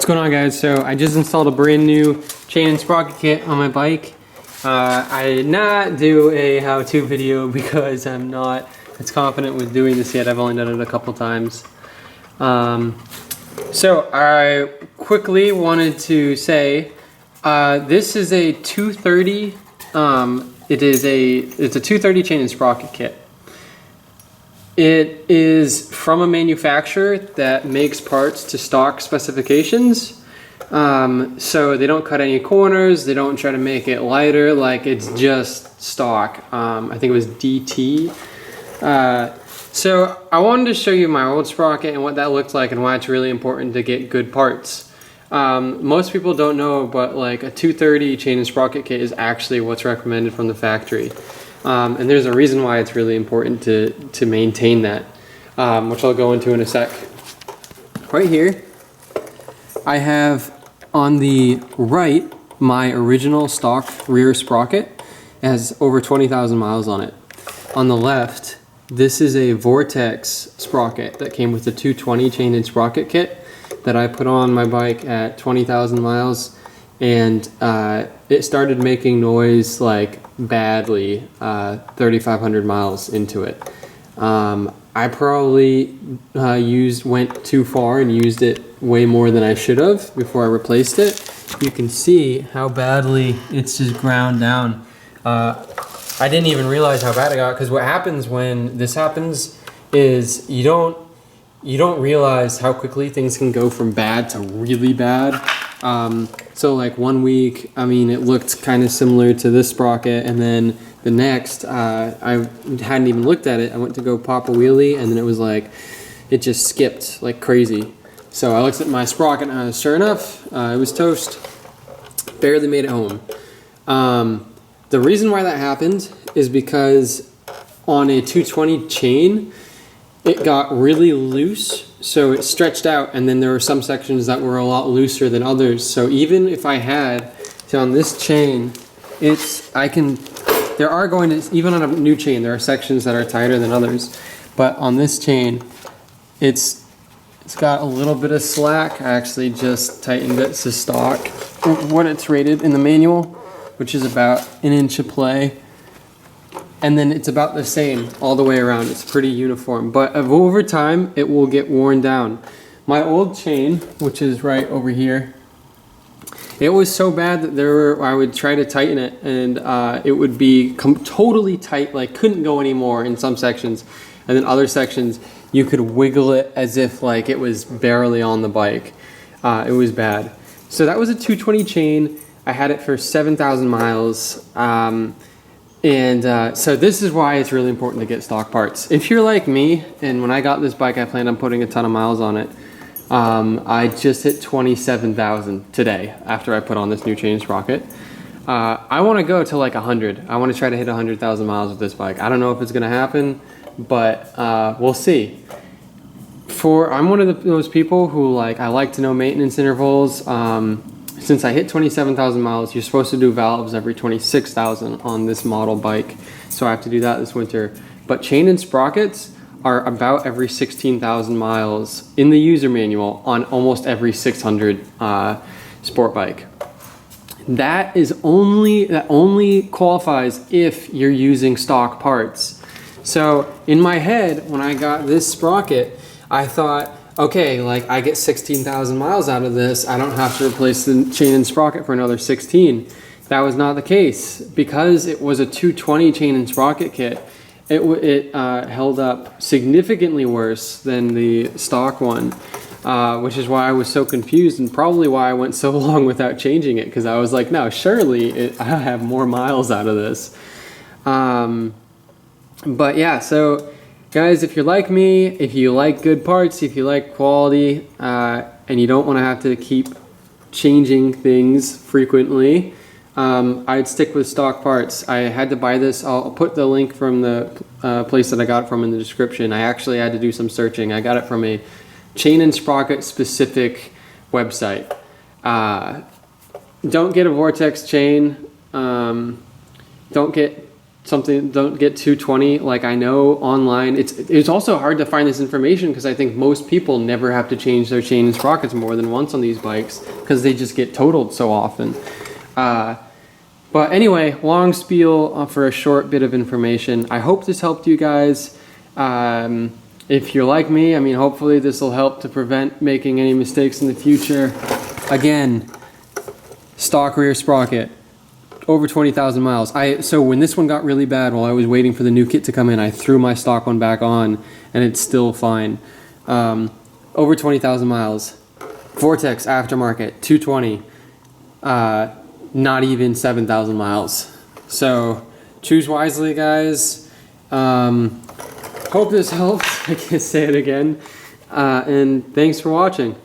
going on, guys? So I just installed a brand new chain and sprocket kit on my bike. I did not do a how-to video because I'm not as confident with doing this yet. I've only done it a couple times. So I quickly wanted to say this is a 230. It's a 230 chain and sprocket kit. It is from a manufacturer that makes parts to stock specifications. So they don't cut any corners, they don't try to make it lighter, like it's just stock. I think it was DT. So I wanted to show you my old sprocket and what that looked like and why it's really important to get good parts. Most people don't know, but like a 230 chain and sprocket kit is actually what's recommended from the factory. And there's a reason why it's really important to maintain that, which I'll go into in a sec. Right here, I have on the right my original stock rear sprocket. It has over 20,000 miles on it. On the left, this is a Vortex sprocket that came with the 220 chain and sprocket kit that I put on my bike at 20,000 miles. And it started making noise like badly 3,500 miles into it. I probably went too far and used it way more than I should have before I replaced it. You can see how badly it's just ground down. I didn't even realize how bad it got, because what happens when this happens is you don't realize how quickly things can go from bad to really bad. So like 1 week, I mean, it looked kind of similar to this sprocket, and then the next, I hadn't even looked at it. I went to go pop a wheelie, and then it was like, it just skipped like crazy. So I looked at my sprocket, and sure enough, it was toast. Barely made it home. The reason why that happened is because on a 220 chain, it got really loose. So it stretched out, and then there were some sections that were a lot looser than others. So even if I had, so on this chain, there are going to, even on a new chain, there are sections that are tighter than others. But on this chain, it's got a little bit of slack. I actually just tightened it to stock, what it's rated in the manual, which is about 1 inch of play. And then it's about the same all the way around. It's pretty uniform, but over time it will get worn down. My old chain, which is right over here, it was so bad that I would try to tighten it, and it would be totally tight, like couldn't go anymore in some sections, and then other sections you could wiggle it as if like it was barely on the bike. It was bad. So that was a 220 chain. I had it for 7,000 miles. So this is why it's really important to get stock parts. If you're like me, and when I got this bike, I planned on putting a ton of miles on it. I just hit 27,000 today after I put on this new chain sprocket. I want to go to like 100. I want to try to hit 100,000 miles with this bike. I don't know if it's going to happen, but we'll see. I'm one of those people who I like to know maintenance intervals. Since I hit 27,000 miles, you're supposed to do valves every 26,000 on this model bike. So I have to do that this winter. But chain and sprockets are about every 16,000 miles in the user manual on almost every 600 sport bike. That only qualifies if you're using stock parts. So in my head, when I got this sprocket, I thought, okay, like I get 16,000 miles out of this. I don't have to replace the chain and sprocket for another 16. That was not the case. Because it was a 220 chain and sprocket kit, it held up significantly worse than the stock one, which is why I was so confused, and probably why I went so long without changing it, because I was like, no, surely I have more miles out of this. But yeah, so guys, if you're like me, if you like good parts, if you like quality, and you don't want to have to keep changing things frequently, I'd stick with stock parts. I had to buy this. I'll put the link from the place that I got it from in the description. I actually had to do some searching. I got it from a chain and sprocket specific website. Don't get a Vortex chain. Don't get something, don't get 220. Like I know online, it's also hard to find this information because I think most people never have to change their chain and sprockets more than once on these bikes because they just get totaled so often. But anyway, long spiel for a short bit of information. I hope this helped you guys. If you're like me, I mean, hopefully this will help to prevent making any mistakes in the future. Again, stock rear sprocket, over 20,000 miles. So when this one got really bad while I was waiting for the new kit to come in, I threw my stock one back on and it's still fine. Over 20,000 miles. Vortex aftermarket, 220. Not even 7,000 miles. So choose wisely, guys. Hope this helped. I can't say it again. And thanks for watching.